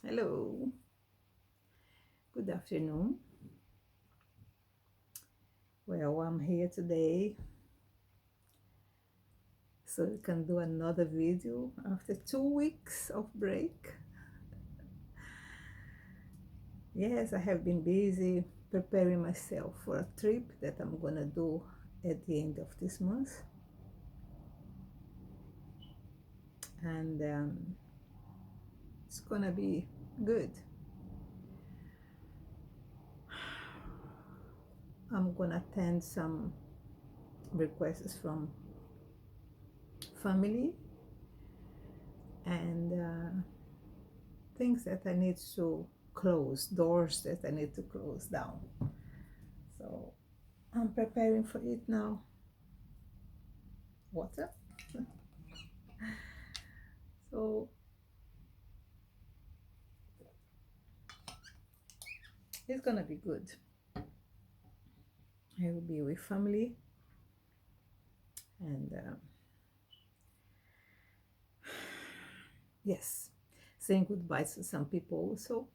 Hello, good afternoon. Well, I'm here today so we can do another video after 2 weeks of break. Yes, I have been busy preparing myself for a trip that I'm gonna do at the end of this month, and it's gonna be good. I'm gonna attend some requests from family and things that I need to close, doors that I need to close down. So I'm preparing for it now. Water. So it's gonna be good. I will be with family and yes, saying goodbye to some people also.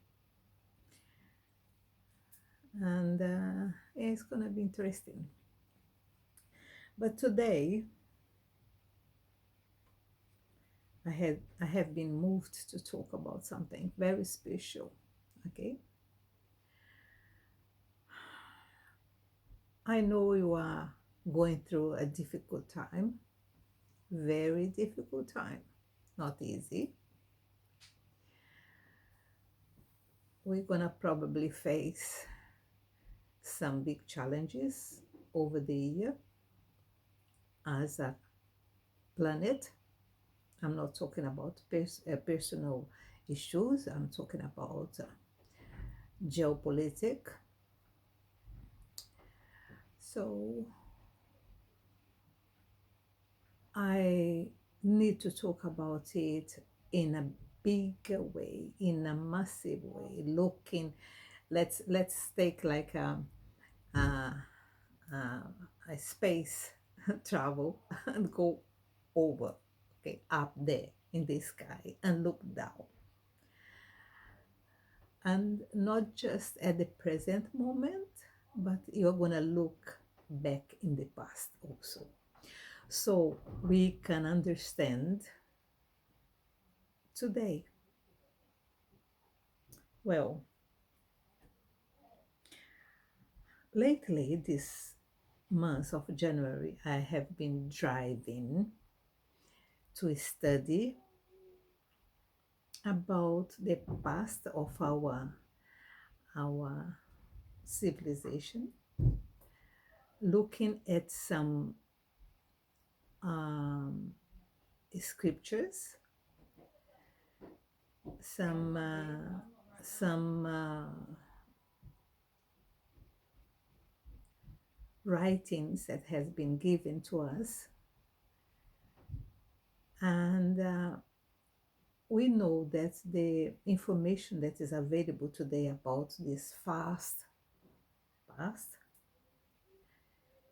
And it's gonna be interesting. But today I have been moved to talk about something very special. Okay, I know you are going through a difficult time, very difficult time, not easy. We're gonna probably face some big challenges over the year as a planet. I'm not talking about personal issues, I'm talking about geopolitics. So I need to talk about it in a bigger way, in a massive way. Looking, let's take like a, a space travel and go over, okay, up there in the sky and look down, and not just at the present moment, but you're gonna look back in the past also, so we can understand today. Well, lately this month of January I have been driving to study about the past of our civilization, looking at some um, scriptures, some writings that has been given to us, and we know that the information that is available today about this fast past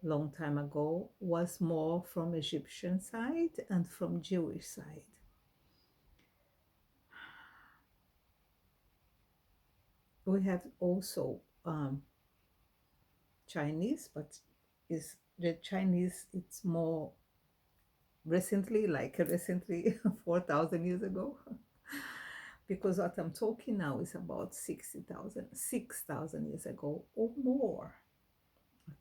long time ago was more from Egyptian side and from Jewish side. We have also Chinese, but is the Chinese, it's more recently, like recently 4,000 years ago. Because what I'm talking now is about 6,000 years ago or more.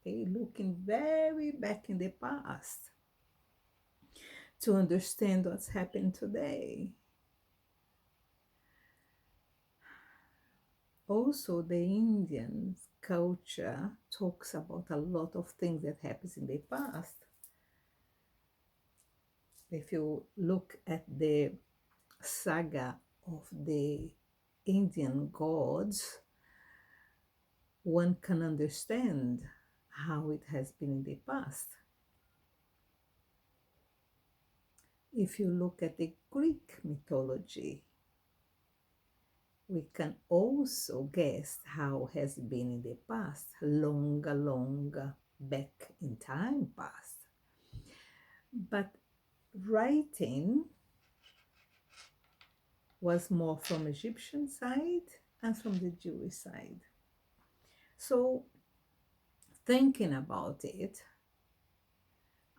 Okay, looking very back in the past to understand what's happened today. Also, the Indian culture talks about a lot of things that happens in the past. If you look at the saga of the Indian gods, one can understand how it has been in the past. If you look at the Greek mythology, we can also guess how has been in the past, longer back in time past. But writing was more from Egyptian side and from the Jewish side. So thinking about it,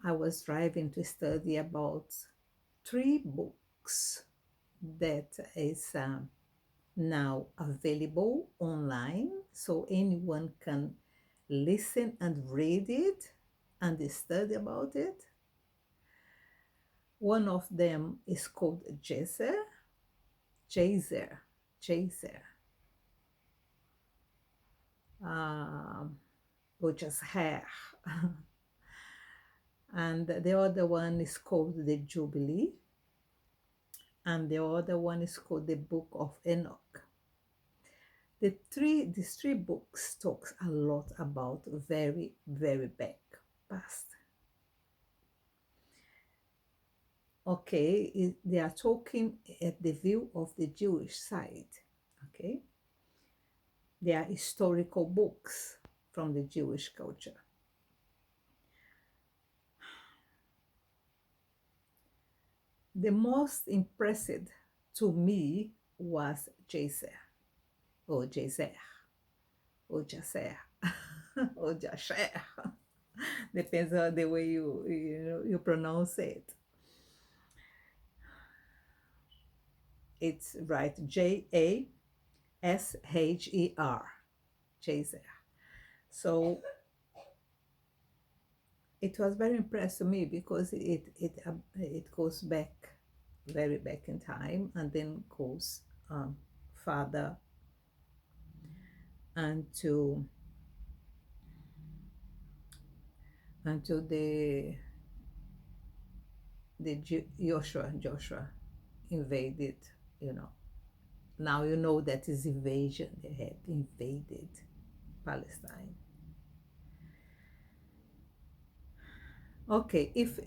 I was driving to study about three books that is now available online, so anyone can listen and read it and study about it. One of them is called Jazer, Jazer, um, which is hair. And the other one is called the Jubilee, and the other one is called the Book of Enoch. These three books talks a lot about very, very back past. Okay, they are talking at the view of the Jewish side. Okay, they are historical books from the Jewish culture. The most impressive to me was Jazer, or Jazer, or Jazer, or Jasher. Depends on the way you pronounce it. It's right, Jasher, Jazer. So it was very impressed to me because it goes back, very back in time, and then goes further and to Joshua invaded, you know. Now you know that is invasion. They had invaded Palestine. Okay, if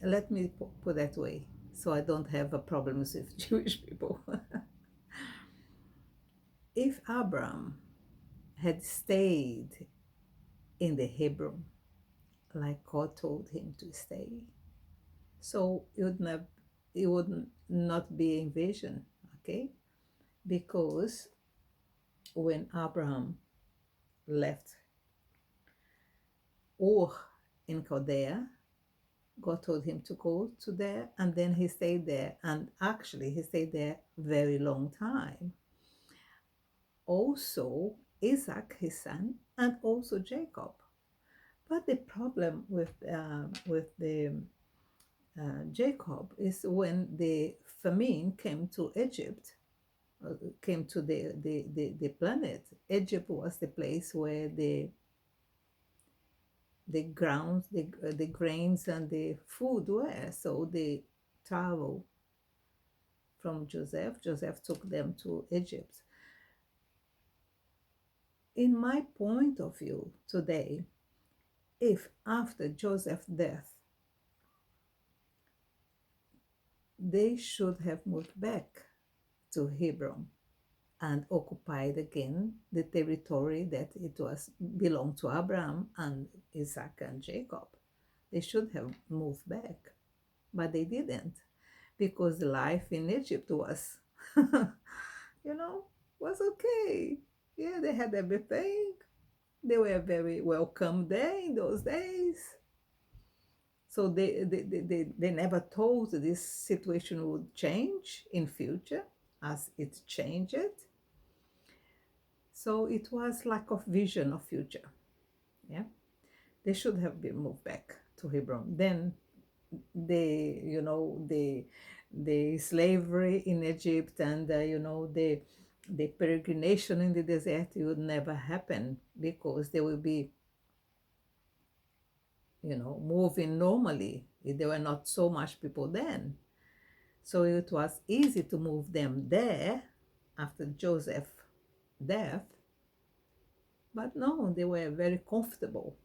let me put that way, so I don't have a problems with Jewish people. If Abraham had stayed in the Hebron like God told him to stay, so it would not be invasion, okay? Because when Abraham left Ur in Chaldea, God told him to go to there, and then he stayed there, and actually he stayed there very long time. Also Isaac, his son, and also Jacob. But the problem with the Jacob is when the famine came to Egypt, came to the planet. Egypt was the place where the grounds, the grains, and the food were. So they traveled from Joseph. Joseph took them to Egypt. In my point of view today, if after Joseph's death, they should have moved back to Hebron and occupied again the territory that it was belonged to Abraham and Isaac and Jacob. They should have moved back, but they didn't, because life in Egypt was, was okay. Yeah, they had everything. They were very welcome there in those days. So they never thought this situation would change in future as it changed. So it was lack of vision of future. Yeah, they should have been moved back to Hebron. Then the slavery in Egypt, and the peregrination in the desert would never happen, because they will be moving normally. There were not so much people then. So it was easy to move them there after Joseph's death. But no, they were very comfortable.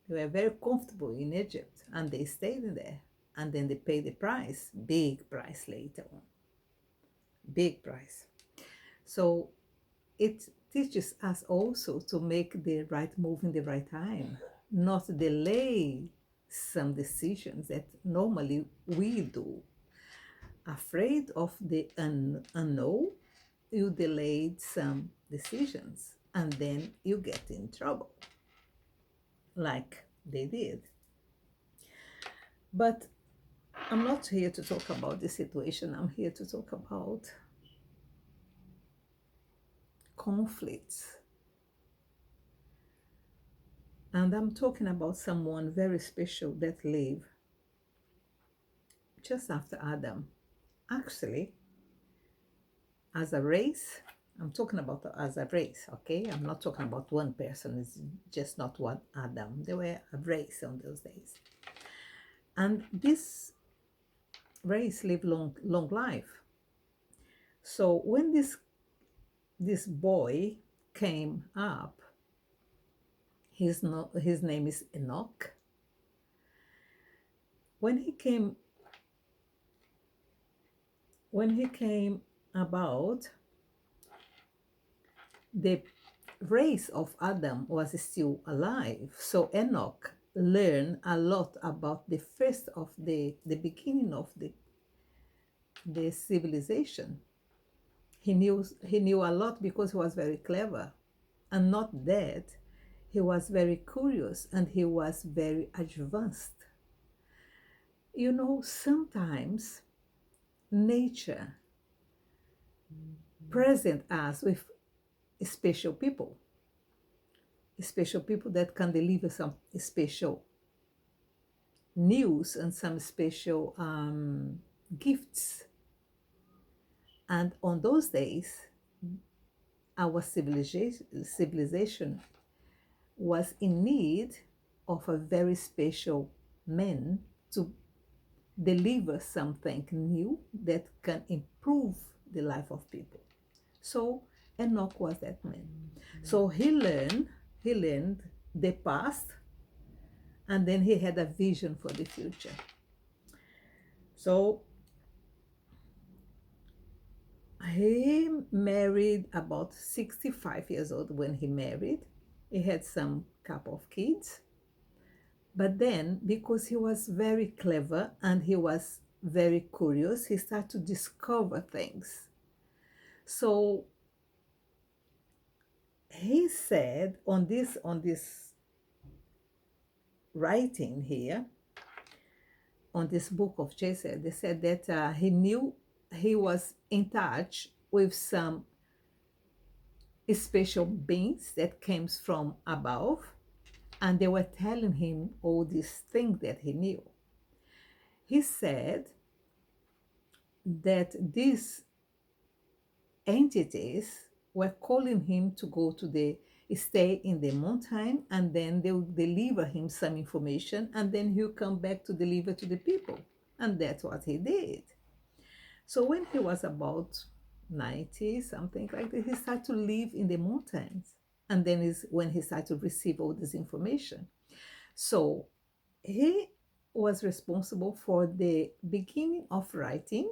They were very comfortable in Egypt, and they stayed there. And then they paid the price, big price later on. Big price. So it teaches us also to make the right move in the right time, not delay some decisions that normally we do. afraid of the unknown, you delayed some decisions and then you get in trouble, like they did. But I'm not here to talk about the situation. I'm here to talk about conflicts. And I'm talking about someone very special that lived just after Adam. Actually, as a race, I'm talking about as a race, okay? I'm not talking about one person. It's just not one Adam. They were a race on those days. And this race lived long life. So when this boy came up, his name is Enoch. When he came about, the race of Adam was still alive. So Enoch learned a lot about the first of the beginning of the civilization. He knew a lot because he was very clever. And not that, he was very curious and he was very advanced. You know, sometimes nature present us with special people that can deliver some special news and some special gifts. And on those days, our civilization was in need of a very special man to deliver something new that can improve the life of people. So Enoch was that man. So he learned the past, and then he had a vision for the future. So he married about 65 years old when he married. He had some couple of kids. But then, because he was very clever and he was very curious, he started to discover things. So he said on this writing here, on this book of Genesis, they said that he knew he was in touch with some special beings that came from above, and they were telling him all these things that he knew. He said that these entities were calling him to go to stay in the mountain, and then they will deliver him some information, and then he'll come back to deliver to the people. And that's what he did. So when he was about 90, something like that, he started to live in the mountains. And then is when he started to receive all this information. So he was responsible for the beginning of writing,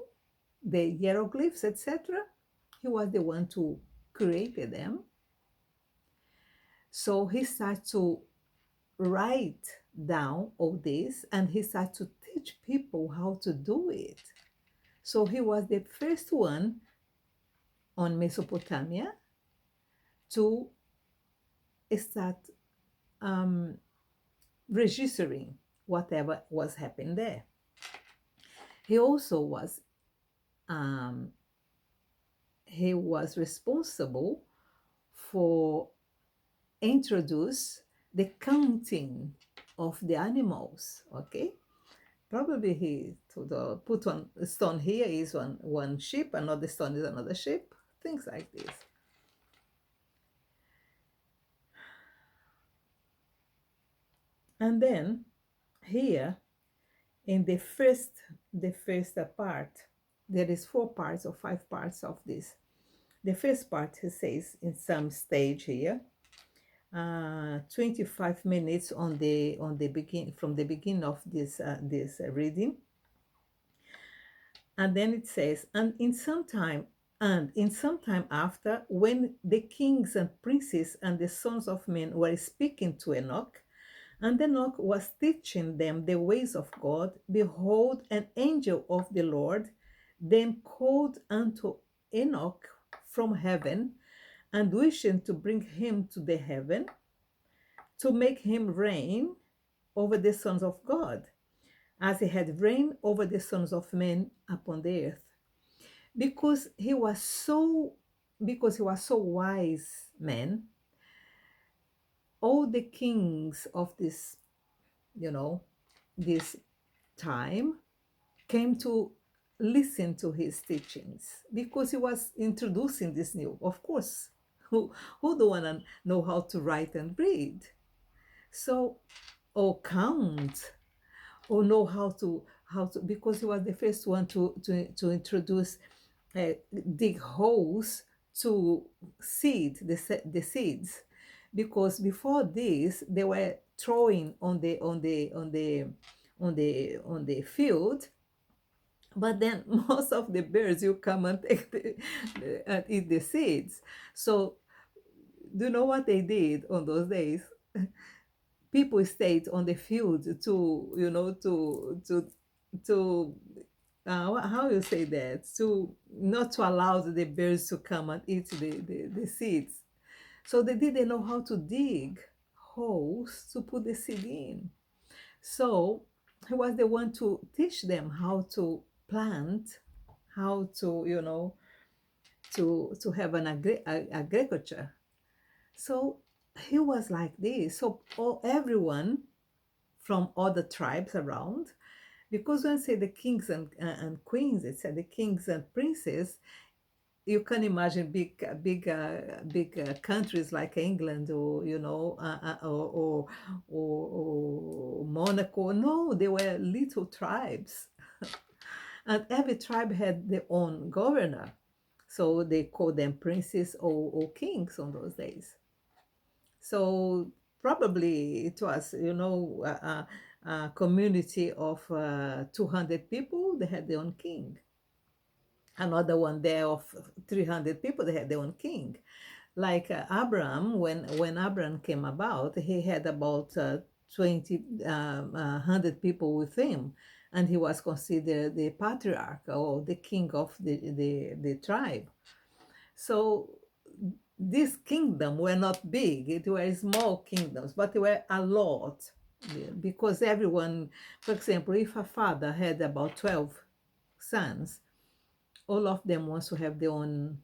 the hieroglyphs, etc. He was the one to create them. So he started to write down all this, and he started to teach people how to do it. So he was the first one on Mesopotamia to start registering whatever was happening there. He also was responsible for introduce the counting of the animals. Okay, probably he put on a stone here is one sheep, another stone is another sheep, things like this. And then here in the first part, there is 4 parts or 5 parts of this. The first part, he says in some stage here, 25 minutes on the begin from the beginning of this reading. And then it says, and in some time after, when the kings and princes and the sons of men were speaking to Enoch, and Enoch was teaching them the ways of God, behold, an angel of the Lord then called unto Enoch from heaven, and wishing to bring him to the heaven, to make him reign over the sons of God, as he had reigned over the sons of men upon the earth. Because he was so because he was so wise man, all the kings of this, you know, this time came to listen to his teachings because he was introducing this new. Of course, who don't want to know how to write and read? So, or count, or know how to because he was the first one to introduce dig holes to seed the seeds, because before this they were throwing on the field, but then most of the birds you come and take and eat the seeds. So do you know what they did on those days? People stayed on the field to, to how you say that, to not to allow the birds to come and eat the seeds. So they didn't know how to dig holes to put the seed in. So he was the one to teach them how to plant, how to, to have an agriculture. So he was like this. So everyone from other tribes around, because when say the kings and queens, it said the kings and princes, you can imagine big countries like England, or or Monaco. No, they were little tribes, and every tribe had their own governor. So they called them princes or kings on those days. So probably it was, a community of 200 people. They had their own king. Another one there of 300 people. They had their own king. Like Abraham, when Abraham came about, he had about 20, 100 people with him, and he was considered the patriarch or the king of the tribe. So these kingdoms were not big, it were small kingdoms, but they were a lot. Yeah, because everyone, for example, if a father had about 12 sons, all of them wants to have their own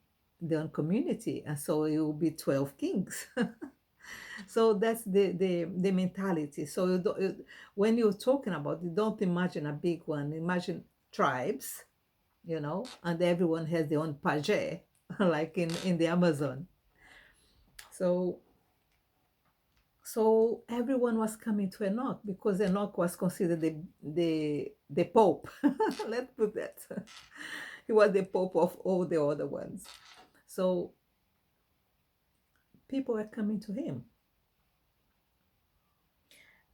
community, and so it will be 12 kings. So that's the mentality. So when you're talking about it, don't imagine a big one, imagine tribes, and everyone has their own page, like in the Amazon. So everyone was coming to Enoch because Enoch was considered the pope. Let's put that. He was the pope of all the other ones. So people were coming to him.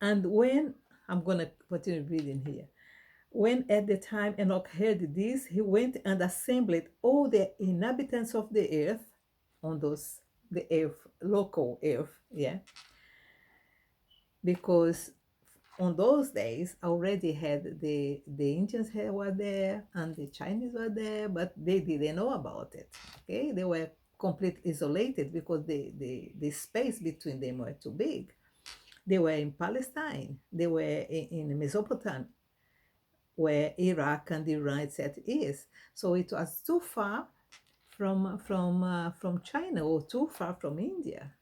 And when I'm gonna continue reading here. When at the time Enoch heard this, he went and assembled all the inhabitants of the earth, on the earth, local earth, yeah, because on those days already had the Indians were there and the Chinese were there, but they didn't know about it. Okay, they were completely isolated because the space between them were too big. They were in Palestine, they were in Mesopotamia, where Iraq and Iran, etc., is. So it was too far from China, or too far from India.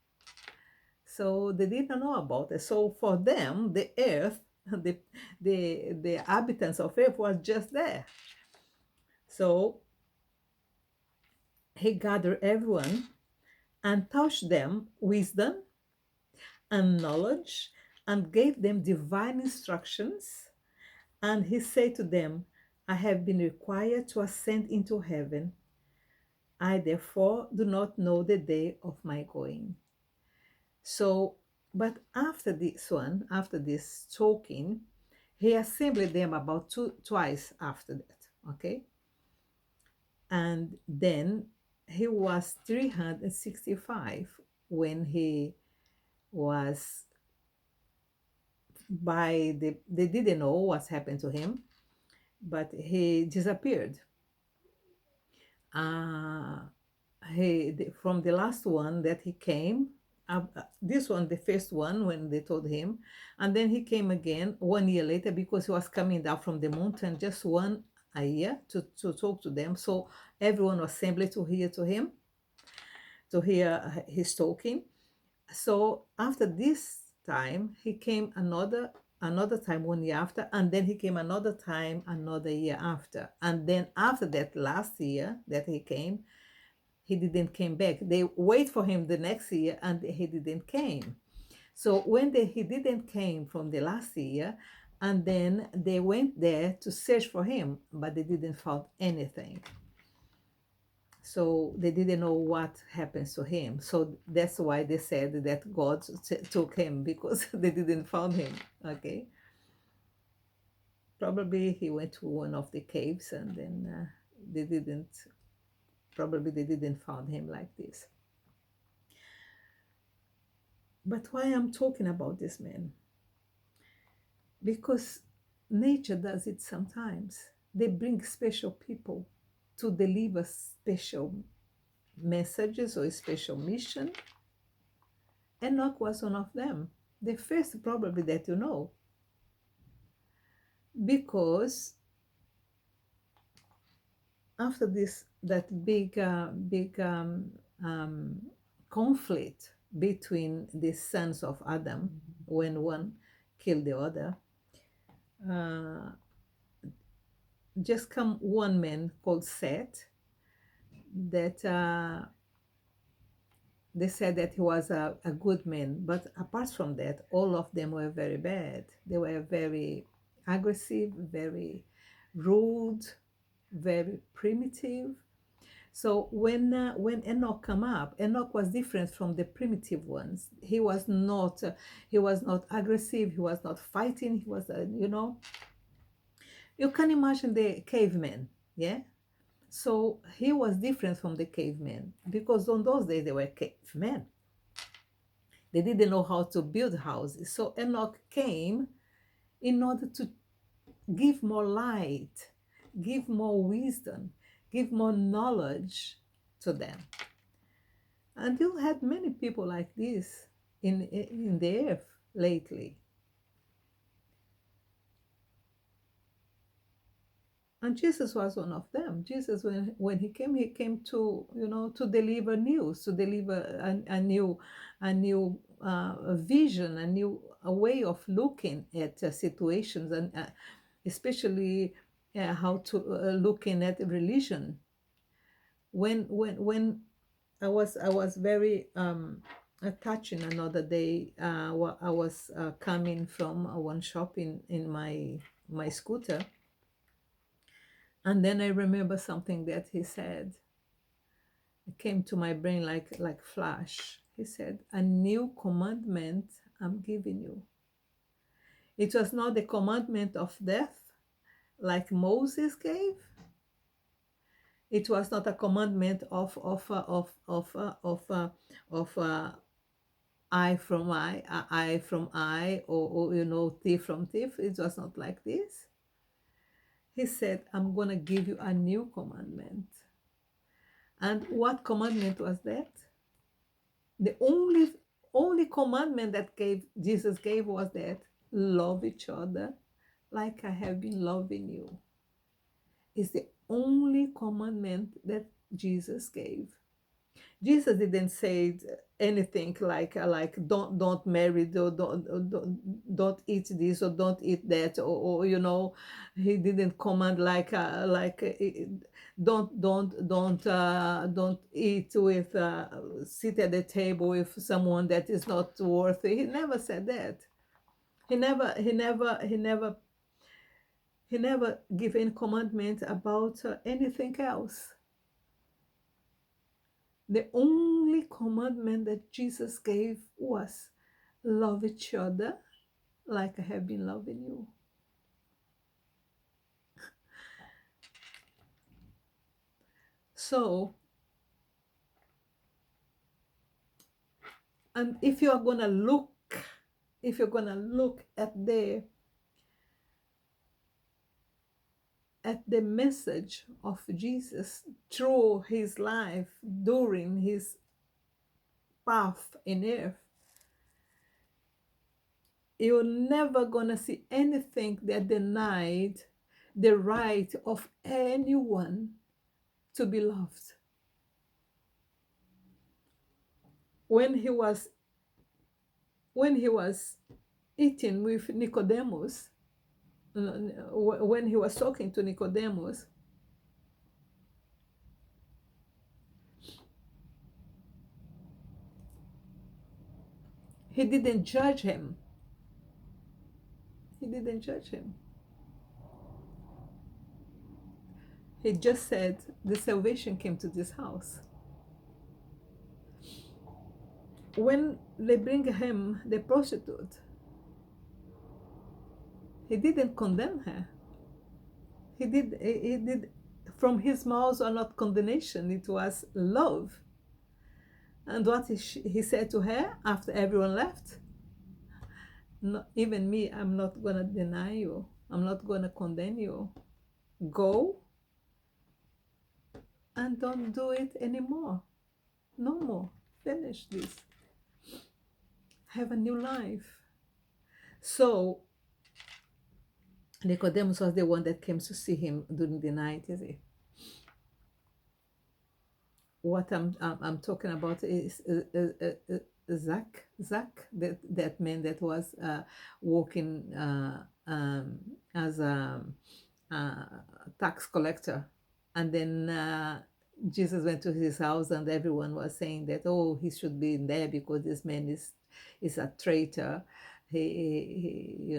So they didn't know about it. So for them, the earth, the inhabitants of earth was just there. So he gathered everyone and taught them wisdom and knowledge and gave them divine instructions. And he said to them, I have been required to ascend into heaven. I therefore do not know the day of my going. So, but after this talking, he assembled them about twice after that, okay? And then he was 365 when he was they didn't know what's happened to him, but he disappeared. uh, from the last one that he came, this one, the first one, when they told him, and then he came again 1 year later because he was coming down from the mountain just one a year to talk to them. So everyone was assembled to him, to hear his talking. So after this time, he came another time 1 year after, and then he came another time another year after, and then after that last year that he came, he didn't came back. They wait for him the next year, and he didn't came. So when he didn't came from the last year, and then they went there to search for him, but they didn't find anything. So they didn't know what happens to him. So that's why they said that God took him, because they didn't find him. Okay, probably he went to one of the caves, and then they didn't. Probably they didn't find him like this. But why I'm talking about this man? Because nature does it sometimes. They bring special people to deliver special messages or a special mission. Enoch was one of them. The first, probably, that you know, because after that big um, conflict between the sons of Adam, when one killed the other, uh, just come one man called Seth, that they said that he was a good man, but apart from that, all of them were very bad. They were very aggressive, very rude, very primitive. So when Enoch come up, Enoch was different from the primitive ones. He was not aggressive. He was not fighting. He was you can imagine the cavemen, yeah. So he was different from the cavemen, because on those days they were cavemen. They didn't know how to build houses. So Enoch came in order to give more light, give more wisdom, give more knowledge to them. And you had many people like this in the earth lately. And Jesus was one of them. Jesus, when he came to to deliver news, to deliver a new vision, a way of looking at situations, and especially how to looking at religion. When I was very touching another day. I was coming from one shop in my scooter, and then I remember something that he said. It came to my brain like flash. He said, "A new commandment I'm giving you." It was not the commandment of death like Moses gave. It was not a commandment of eye from eye from eye, or thief from thief. It was not like this. He said, "I'm gonna give you a new commandment." And what commandment was that? The only commandment that Jesus gave was that love each other like I have been loving you. It's the only commandment that Jesus gave. Jesus didn't say anything like don't marry, don't eat this or don't eat that, or he didn't command don't eat with sit at the table with someone that is not worthy. He never said that. He never gave any commandment about anything else. The only commandment that Jesus gave was love each other like I have been loving you. So, and if you're going to look at at the message of Jesus through his life during his path in earth, you're never gonna see anything that denied the right of anyone to be loved. When he was when he was eating with Nicodemus, when he was talking to Nicodemus, he didn't judge him. He didn't judge him. He just said the salvation came to this house. When they bring him the prostitute, he didn't condemn her. He did from his mouth or not condemnation, it was love. And what he said to her after everyone left, no, even me, I'm not going to deny you. I'm not going to condemn you. Go and don't do it anymore. No more. Finish this. Have a new life. So Nicodemus was the one that came to see him during the night, is it? What I'm talking about is Zach, that man that was working as a tax collector, and then Jesus went to his house, and everyone was saying that, oh, he should be in there because this man is a traitor. He.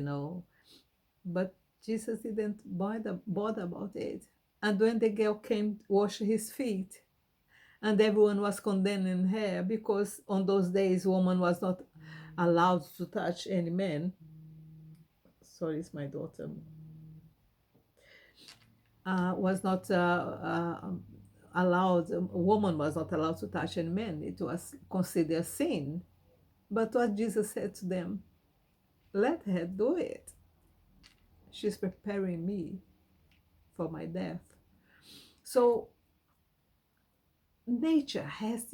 But Jesus didn't bother about it. And when the girl came to wash his feet, and everyone was condemning her because on those days woman was not allowed to touch any man. Sorry, it's my daughter. Was not allowed. A woman was not allowed to touch any man. It was considered sin. But what Jesus said to them, let her do it. She's preparing me for my death. So nature has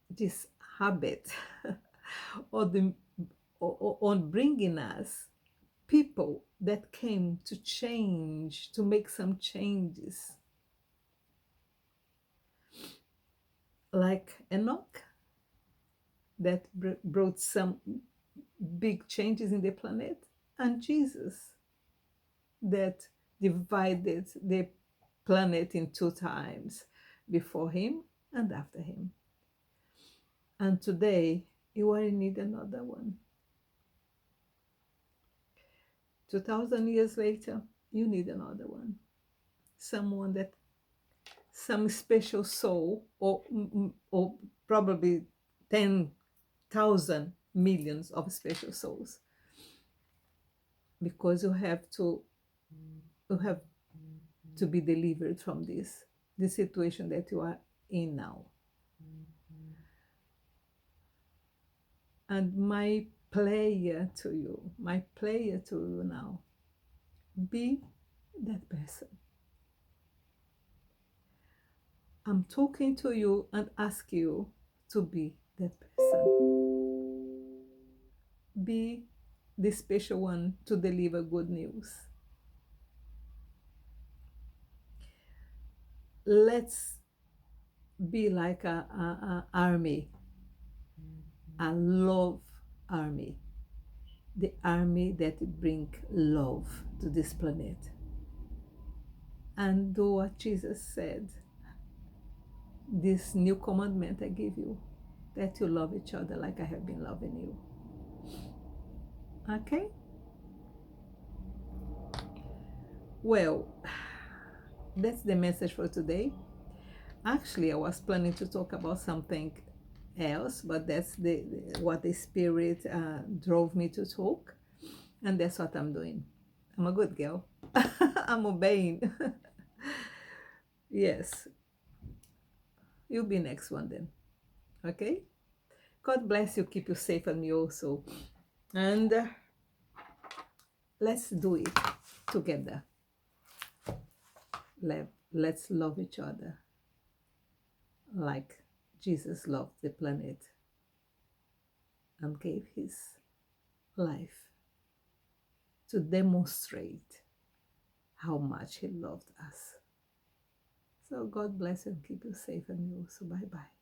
this habit on bringing us people that came to change, to make some changes. Like Enoch, that brought some big changes in the planet, and Jesus, that divided the planet in 2 times, before him and after him. And today, you are in need another one. 2,000 years later, you need another one. Someone that, some special soul, or probably 10,000 millions of special souls. Because you have to be delivered from the situation that you are in now. And my prayer to you now, be that person. I'm talking to you and ask you to be that person. Be the special one to deliver good news. Let's be like a army, a love army, the army that bring love to this planet. And do what Jesus said, this new commandment I give you, that you love each other like I have been loving you. Okay? Well, that's the message for today. Actually, I was planning to talk about something else, but that's what the Spirit drove me to talk, and that's what I'm doing. I'm a good girl. I'm obeying. Yes. You'll be next one then. Okay? God bless you, keep you safe, and me also. And let's do it together. Let's love each other like Jesus loved the planet and gave his life to demonstrate how much he loved us. So God bless and keep you safe, and you also. Bye bye.